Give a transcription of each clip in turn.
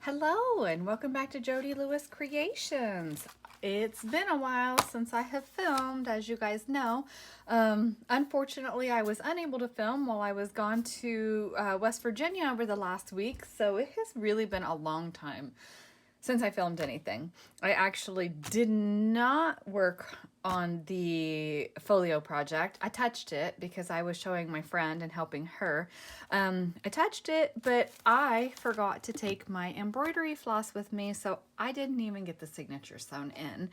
Hello and welcome back to Jody Lewis Creations. It's been a while since I have filmed, as you guys know. Unfortunately, I was unable to film while I was gone to West Virginia over the last week, so it has really been a long time since I filmed anything. I actually did not work on the Folio project. I touched it because I was showing my friend and helping her. I touched it, but I forgot to take my embroidery floss with me, so I didn't even get the signature sewn in.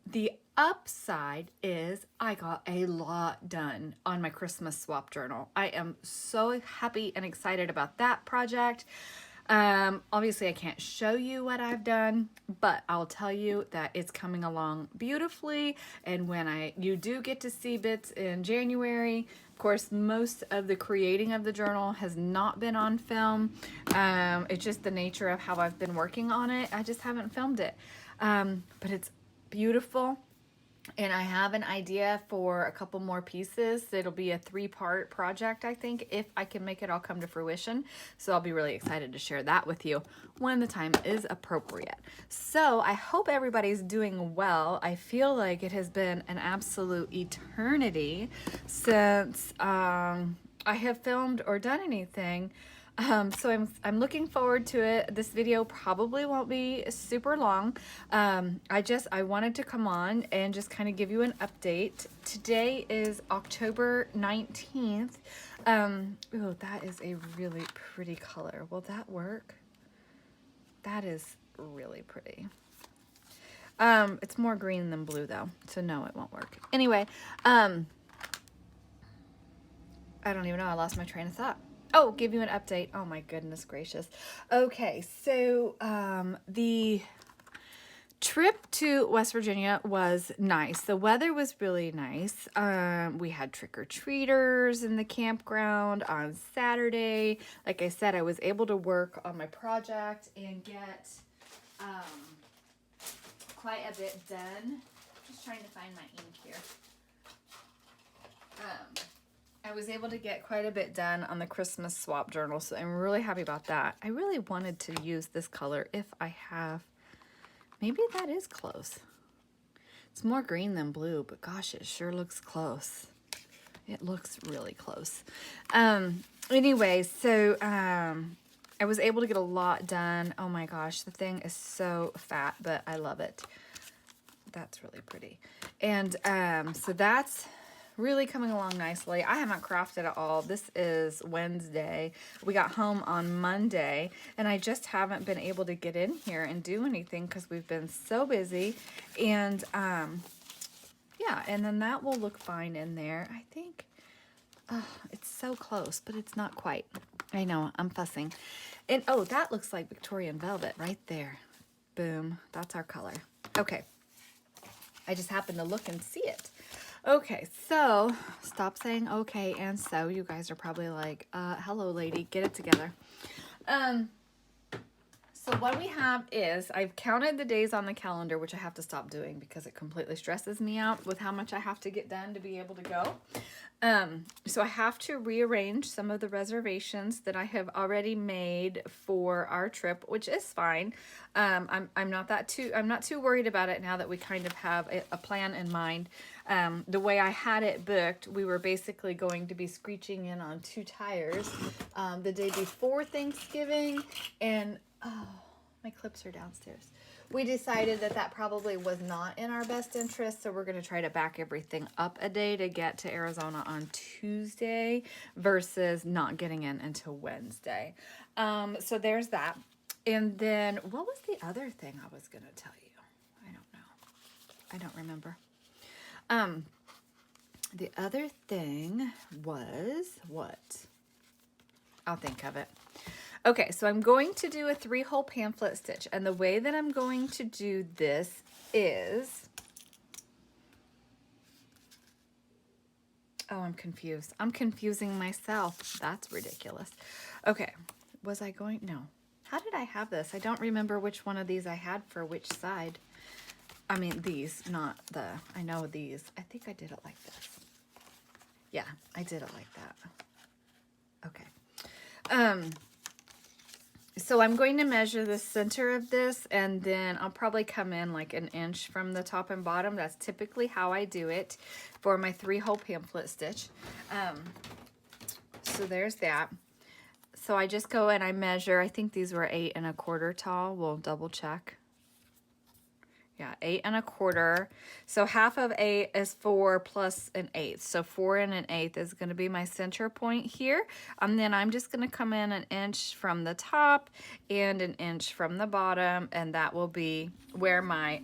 The upside is I got a lot done on my Christmas swap journal. I am so happy and excited about that project. Obviously I can't show you what I've done, but I'll tell you that it's coming along beautifully. And when you do get to see bits in January, of course, most of the creating of the journal has not been on film. It's just the nature of how I've been working on it. I just haven't filmed it. But it's beautiful. And I have an idea for a couple more pieces. It'll be a 3-part project, I think. If I can make it all come to fruition. So I'll be really excited to share that with you when the time is appropriate. So I hope everybody's doing well. I feel like it has been an absolute eternity since I have filmed or done anything. So I'm looking forward to it. This video probably won't be super long. I wanted to come on and just kind of give you an update. Today is October 19th. Oh, that is a really pretty color. Will that work? That is really pretty. It's more green than blue though, so no, it won't work. Anyway, I don't even know. I lost my train of thought. Oh, give you an update. Oh my goodness gracious. Okay, so the trip to West Virginia was nice. The weather was really nice. We had trick-or-treaters in the campground on Saturday. Like I said, I was able to work on my project and get quite a bit done. Just trying to find my ink here. I was able to get quite a bit done on the Christmas swap journal, so I'm really happy about that. I really wanted to use this color if I have, maybe that is close. It's more green than blue, but gosh, it sure looks close. It looks really close. Anyway, so I was able to get a lot done. Oh my gosh, the thing is so fat, but I love it. That's really pretty. And so that's really coming along nicely. I haven't crafted at all. This is Wednesday. We got home on Monday, and I just haven't been able to get in here and do anything because we've been so busy. And yeah, and then that will look fine in there. I think it's so close, but it's not quite. I know, I'm fussing. And oh, that looks like Victorian velvet right there. Boom, that's our color. Okay, I just happened to look and see it. Okay, so stop saying okay and so. You guys are probably like, hello lady, get it together. So what we have is, I've counted the days on the calendar, which I have to stop doing because it completely stresses me out with how much I have to get done to be able to go. So I have to rearrange some of the reservations that I have already made for our trip, which is fine. I'm not too worried about it now that we kind of have a plan in mind. The way I had it booked, we were basically going to be screeching in on 2 tires the day before Thanksgiving, and oh, my clips are downstairs. We decided that that probably was not in our best interest, so we're going to try to back everything up a day to get to Arizona on Tuesday versus not getting in until Wednesday. So there's that. And then what was the other thing I was going to tell you? I don't know. I don't remember. The other thing was what? I'll think of it. Okay, so I'm going to do a 3-hole pamphlet stitch, and the way that I'm going to do this is, oh, I'm confused. I'm confusing myself. That's ridiculous. Okay, was I going? No. How did I have this? I don't remember which one of these I had for which side. I mean, these, not the, I know these. I think I did it like this. Yeah, I did it like that. Okay. So I'm going to measure the center of this, and then I'll probably come in like an inch from the top and bottom. That's typically how I do it for my 3-hole pamphlet stitch. So there's that. So I just go and I measure. I think these were 8 1/4 tall. We'll double check. Yeah, 8 1/4. So half of 8 is 4 plus 1/8. So 4 1/8 is going to be my center point here. And then I'm just going to come in 1 inch from the top and 1 inch from the bottom, and that will be where my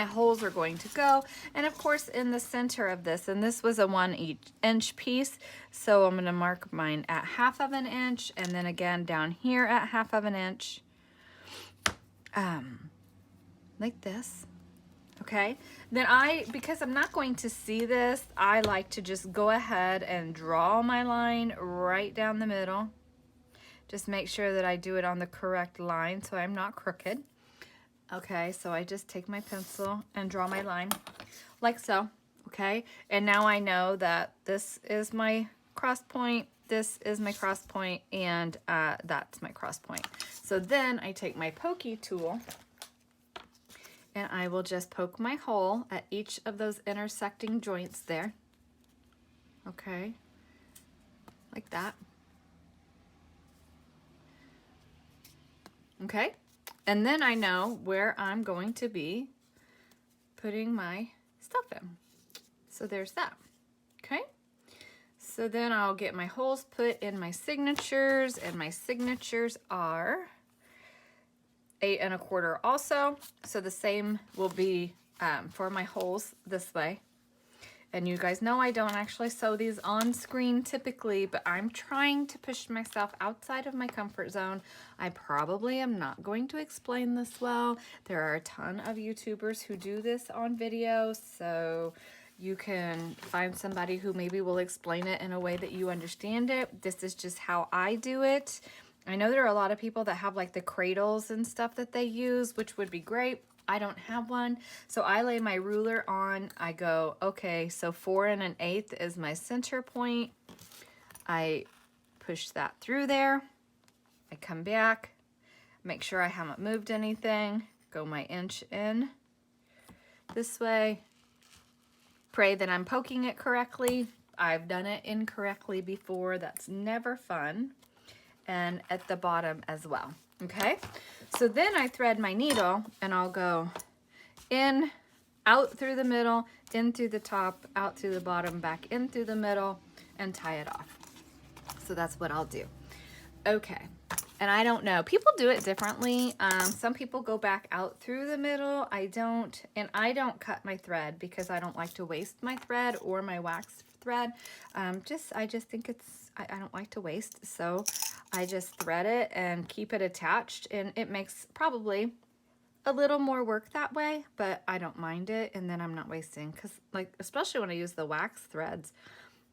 holes are going to go. And of course, in the center of this, and this was a 1 inch piece, so I'm going to mark mine at 1/2 of an inch, and then again down here at 1/2 of an inch. Like this, okay? Then because I'm not going to see this, I like to just go ahead and draw my line right down the middle. Just make sure that I do it on the correct line so I'm not crooked. Okay, so I just take my pencil and draw my line like so, okay? And now I know that this is my cross point, this is my cross point, and that's my cross point. So then I take my pokey tool, and I will just poke my hole at each of those intersecting joints there. Okay, like that. Okay, and then I know where I'm going to be putting my stuff in. So there's that. Okay, so then I'll get my holes put in my signatures, and my signatures are 8 1/4 also. So the same will be for my holes this way. And you guys know I don't actually sew these on screen typically, but I'm trying to push myself outside of my comfort zone. I probably am not going to explain this well. There are a ton of YouTubers who do this on video, so you can find somebody who maybe will explain it in a way that you understand it. This is just how I do it. I know there are a lot of people that have like the cradles and stuff that they use, which would be great. I don't have one. So I lay my ruler on. I go, okay, so 4 1/8 is my center point. I push that through there. I come back, make sure I haven't moved anything. Go my inch in this way. Pray that I'm poking it correctly. I've done it incorrectly before. That's never fun. And at the bottom as well, okay? So then I thread my needle, and I'll go in, out through the middle, in through the top, out through the bottom, back in through the middle, and tie it off. So that's what I'll do. Okay, and I don't know, people do it differently. Some people go back out through the middle. I don't, and I don't cut my thread because I don't like to waste my thread or my wax thread. I just think I don't like to waste, so I just thread it and keep it attached, and it makes probably a little more work that way, but I don't mind it, and then I'm not wasting, because like, especially when I use the wax threads,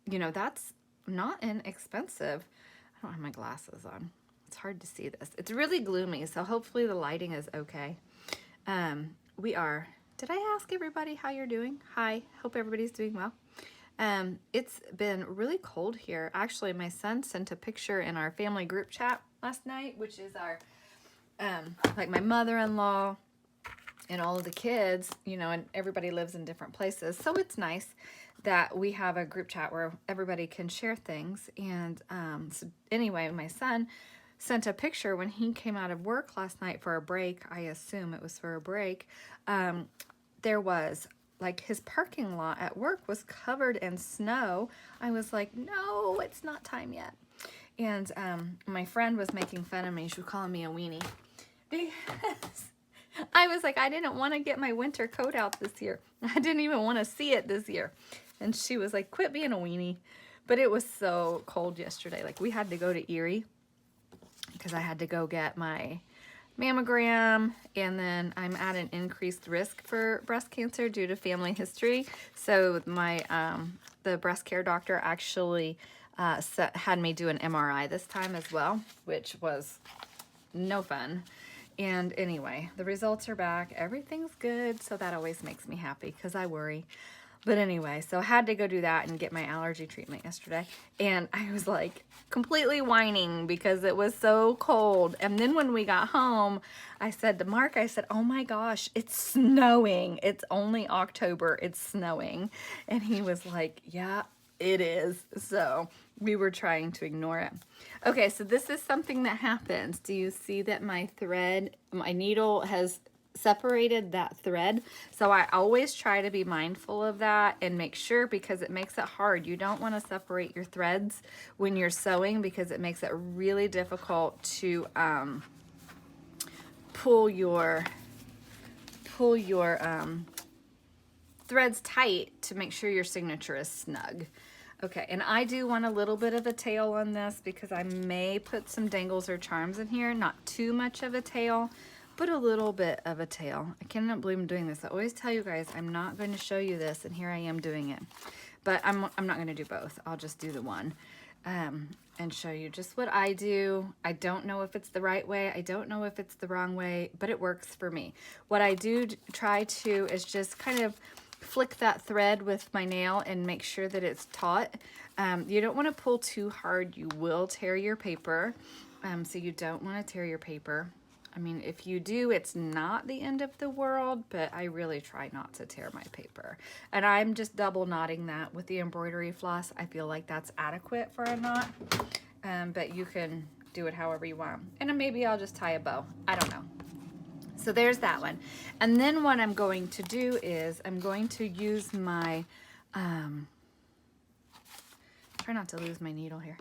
you know, that's not inexpensive. I don't have my glasses on. It's hard to see this. It's really gloomy, so hopefully the lighting is okay. Did I ask everybody how you're doing? Hi, hope everybody's doing well. It's been really cold here. Actually, my son sent a picture in our family group chat last night, which is our, like my mother-in-law and all of the kids, you know, and everybody lives in different places. So it's nice that we have a group chat where everybody can share things. And so anyway, my son sent a picture when he came out of work last night for a break. I assume it was for a break. There was like his parking lot at work was covered in snow. I was like, no, it's not time yet. And my friend was making fun of me. She was calling me a weenie because I was like, I didn't want to get my winter coat out this year. I didn't even want to see it this year. And she was like, quit being a weenie. But it was so cold yesterday. Like, we had to go to Erie because I had to go get my mammogram, and then I'm at an increased risk for breast cancer due to family history. So my the breast care doctor actually had me do an MRI this time as well, which was no fun. And anyway, the results are back. Everything's good, so that always makes me happy because I worry. But anyway, so I had to go do that and get my allergy treatment yesterday. And I was like completely whining because it was so cold. And then when we got home, I said to Mark, I said, oh my gosh, it's snowing. It's only October. It's snowing. And he was like, yeah, it is. So we were trying to ignore it. Okay, so this is something that happens. Do you see that my thread, my needle has separated that thread? So I always try to be mindful of that and make sure, because it makes it hard. You don't want to separate your threads when you're sewing because it makes it really difficult to pull your threads tight to make sure your signature is snug. Okay, and I do want a little bit of a tail on this because I may put some dangles or charms in here. Not too much of a tail, but a little bit of a tail. I cannot believe I'm doing this. I always tell you guys I'm not going to show you this, and here I am doing it. But I'm not going to do both. I'll just do the one and show you just what I do. I don't know if it's the right way. I don't know if it's the wrong way, but it works for me. What I do try to is just kind of flick that thread with my nail and make sure that it's taut. You don't want to pull too hard. You will tear your paper. So you don't want to tear your paper. I mean, if you do, it's not the end of the world, but I really try not to tear my paper. And I'm just double knotting that with the embroidery floss. I feel like that's adequate for a knot, but you can do it however you want. And then maybe I'll just tie a bow. I don't know. So there's that one. And then what I'm going to do is I'm going to use my, try not to lose my needle here.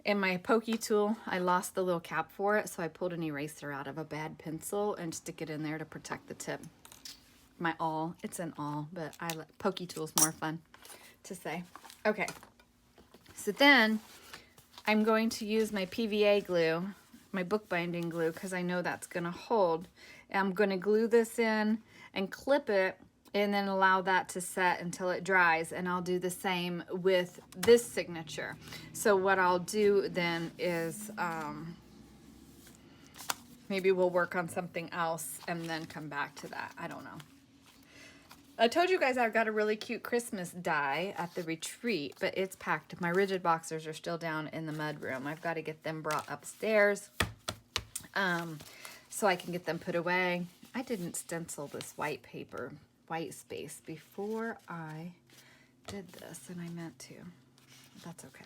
In my pokey tool, I lost the little cap for it, so I pulled an eraser out of a bad pencil and stick it in there to protect the tip. My awl, it's an awl, but pokey tool's more fun to say. Okay, so then I'm going to use my PVA glue, my bookbinding glue, because I know that's going to hold. I'm going to glue this in and clip it and then allow that to set until it dries, and I'll do the same with this signature. So what I'll do then is maybe we'll work on something else and then come back to that. I don't know. I told you guys I've got a really cute Christmas die at the retreat, but it's packed. My rigid boxers are still down in the mud room. I've got to get them brought upstairs so I can get them put away. I didn't stencil this white paper, white space before I did this, and I meant to. That's okay.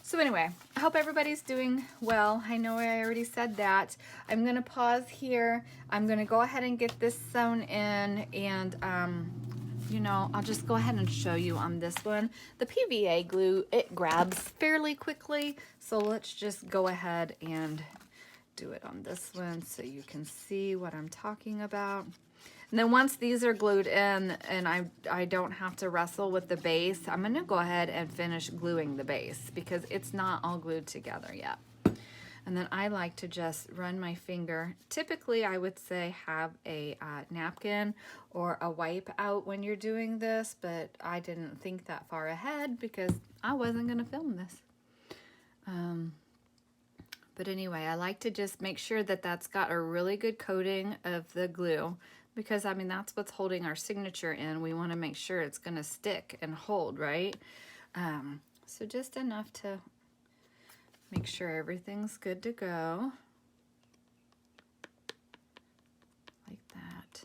So anyway, I hope everybody's doing well. I know I already said that. I'm going to pause here. I'm going to go ahead and get this sewn in, and you know, I'll just go ahead and show you on this one. The PVA glue, it grabs fairly quickly, so let's just go ahead and do it on this one so you can see what I'm talking about. And then once these are glued in and I don't have to wrestle with the base, I'm going to go ahead and finish gluing the base because it's not all glued together yet. And then I like to just run my finger. Typically, I would say have a napkin or a wipe out when you're doing this, but I didn't think that far ahead because I wasn't going to film this. But anyway, I like to just make sure that that's got a really good coating of the glue, because I mean, that's what's holding our signature in. We want to make sure it's going to stick and hold, right? So just enough to make sure everything's good to go. Like that.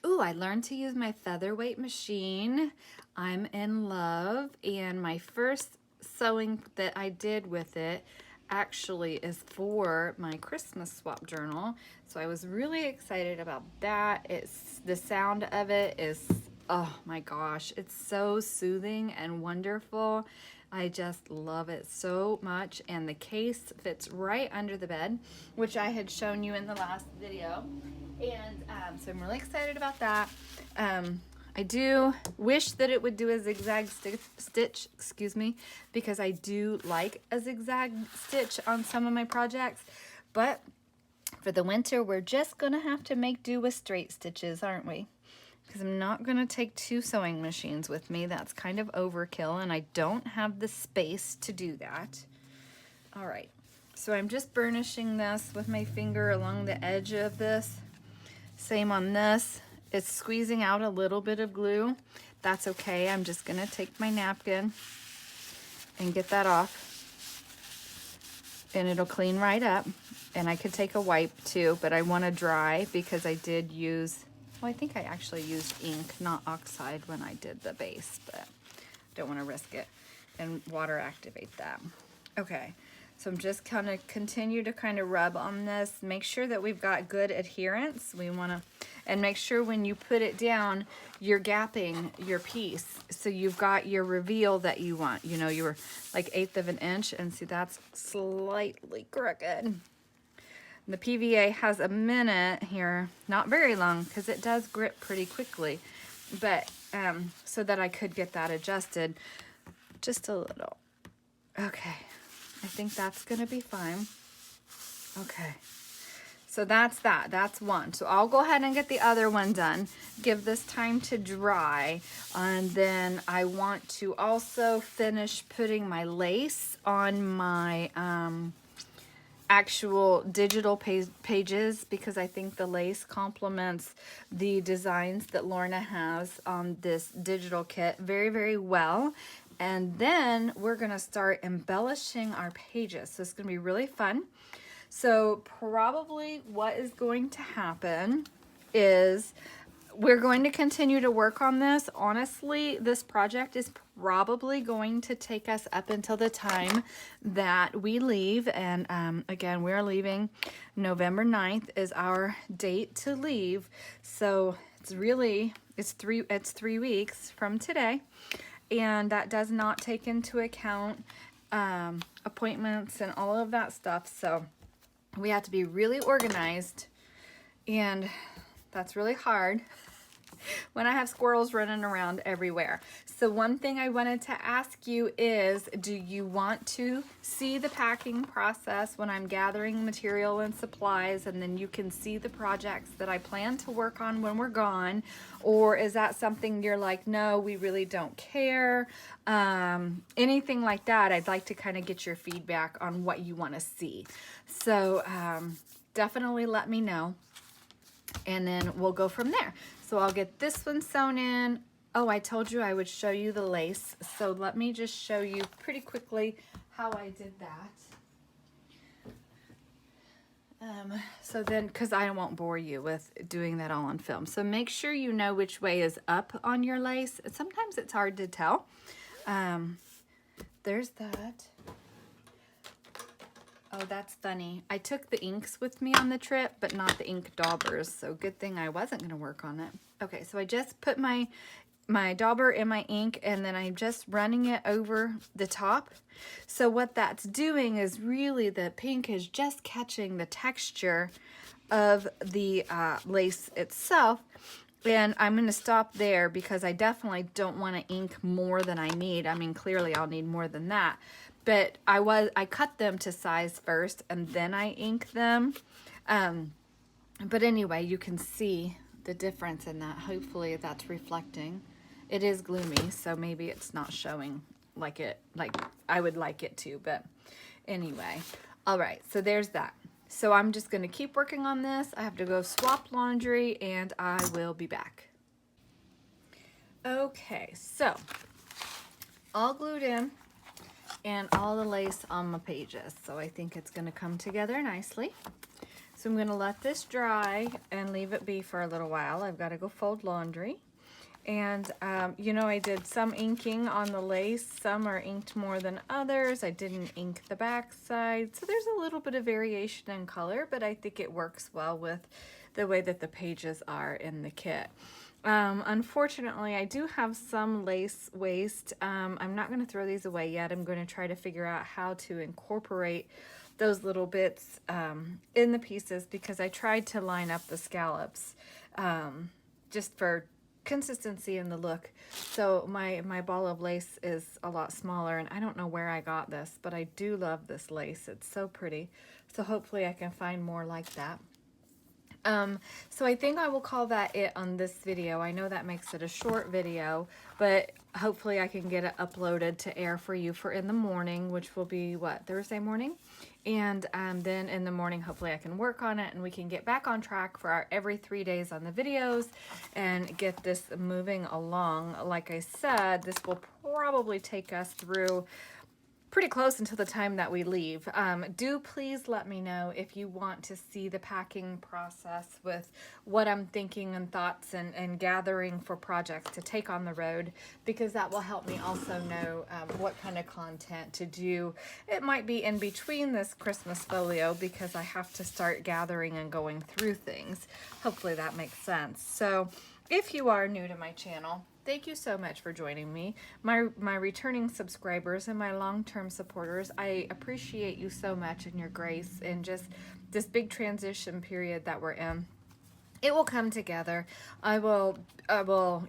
Ooh, I learned to use my featherweight machine. I'm in love. And my first sewing that I did with it actually is for my Christmas swap journal. So I was really excited about that. It's the sound of it is, oh my gosh, it's so soothing and wonderful. I just love it so much. And the case fits right under the bed, which I had shown you in the last video. And so I'm really excited about that. I do wish that it would do a zigzag stitch, excuse me, because I do like a zigzag stitch on some of my projects. But for the winter, we're just going to have to make do with straight stitches, aren't we? Because I'm not going to take 2 sewing machines with me. That's kind of overkill, and I don't have the space to do that. All right, so I'm just burnishing this with my finger along the edge of this Same on this. It's squeezing out a little bit of glue. That's okay. I'm just gonna take my napkin and get that off, and it'll clean right up. And I could take a wipe too, but I want to dry because I did use, well, I think I actually used ink, not oxide, when I did the base, but don't want to risk it and water activate that. Okay, so I'm just kind of continue to kind of rub on this. Make sure that we've got good adherence. We want to, and make sure when you put it down, you're gapping your piece. So you've got your reveal that you want. You know, you were like 1/8 of an inch, and see that's slightly crooked. The PVA has a minute here, not very long, because it does grip pretty quickly, but so that I could get that adjusted just a little. Okay, I think that's gonna be fine. Okay, so that's that. That's one. So I'll go ahead and get the other one done. Give this time to dry, and then I want to also finish putting my lace on my actual digital pages, because I think the lace complements the designs that Lorna has on this digital kit very, very well. And then we're gonna start embellishing our pages. So it's gonna be really fun. So probably what is going to happen is we're going to continue to work on this. Honestly, this project is probably going to take us up until the time that we leave. And again, we're leaving November 9th is our date to leave. So it's really, it's 3 weeks from today. And that does not take into account appointments and all of that stuff. So we have to be really organized, and that's really hard when I have squirrels running around everywhere. So one thing I wanted to ask you is, do you want to see the packing process when I'm gathering material and supplies, and then you can see the projects that I plan to work on when we're gone? Or is that something you're like, no, we really don't care? Anything like that, I'd like to kind of get your feedback on what you want to see. So definitely let me know, and then we'll go from there. So I'll get this one sewn in. Oh, I told you I would show you the lace. So let me just show you pretty quickly how I did that. So then, because I won't bore you with doing that all on film. So make sure you know which way is up on your lace. Sometimes it's hard to tell. There's that. Oh, that's funny. I took the inks with me on the trip, but not the ink daubers. So good thing I wasn't going to work on it. Okay, so I just put my dauber in my ink, and then I'm just running it over the top. So what that's doing is really the pink is just catching the texture of the lace itself. And I'm going to stop there because I definitely don't want to ink more than I need. I mean, clearly I'll need more than that. But I cut them to size first, and then I ink them. But anyway, you can see the difference in that. Hopefully that's reflecting. It is gloomy, so maybe it's not showing like I would like it to. But anyway, all right, so there's that. So I'm just going to keep working on this. I have to go swap laundry, and I will be back. Okay, so all glued in and all the lace on my pages. So I think it's going to come together nicely. So I'm going to let this dry and leave it be for a little while. I've got to go fold laundry. And, you know, I did some inking on the lace. Some are inked more than others. I didn't ink the back side. So there's a little bit of variation in color, but I think it works well with the way that the pages are in the kit. Unfortunately, I do have some lace waste. I'm not going to throw these away yet. I'm going to try to figure out how to incorporate those little bits in the pieces, because I tried to line up the scallops just for consistency in the look. So my ball of lace is a lot smaller, and I don't know where I got this, but I do love this lace. It's so pretty. So hopefully I can find more like that. So I think I will call that it on this video. I know that makes it a short video, but hopefully I can get it uploaded to air for you for in the morning, which will be what, Thursday morning? And then in the morning, hopefully I can work on it and we can get back on track for our every 3 days on the videos and get this moving along. Like I said, this will probably take us through pretty close until the time that we leave. Do please let me know if you want to see the packing process with what I'm thinking and thoughts and gathering for projects to take on the road, because that will help me also know what kind of content to do. It might be in between this Christmas folio because I have to start gathering and going through things. Hopefully that makes sense. So if you are new to my channel, thank you so much for joining me. My returning subscribers and my long-term supporters, I appreciate you so much and your grace in just this big transition period that we're in. It will come together. I will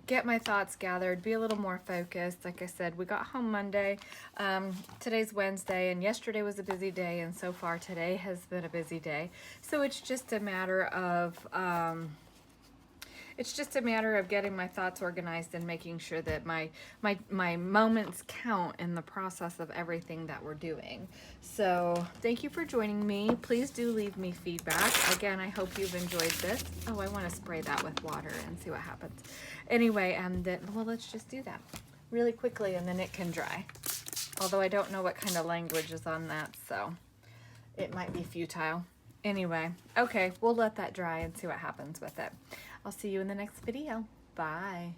get my thoughts gathered, be a little more focused. Like I said, we got home Monday. Today's Wednesday, and yesterday was a busy day, and so far today has been a busy day. So it's just a matter of getting my thoughts organized and making sure that my moments count in the process of everything that we're doing. So thank you for joining me. Please do leave me feedback. Again, I hope you've enjoyed this. Oh, I want to spray that with water and see what happens. Anyway, well, let's just do that really quickly and then it can dry. Although I don't know what kind of language is on that, so it might be futile. Anyway, okay, we'll let that dry and see what happens with it. I'll see you in the next video. Bye.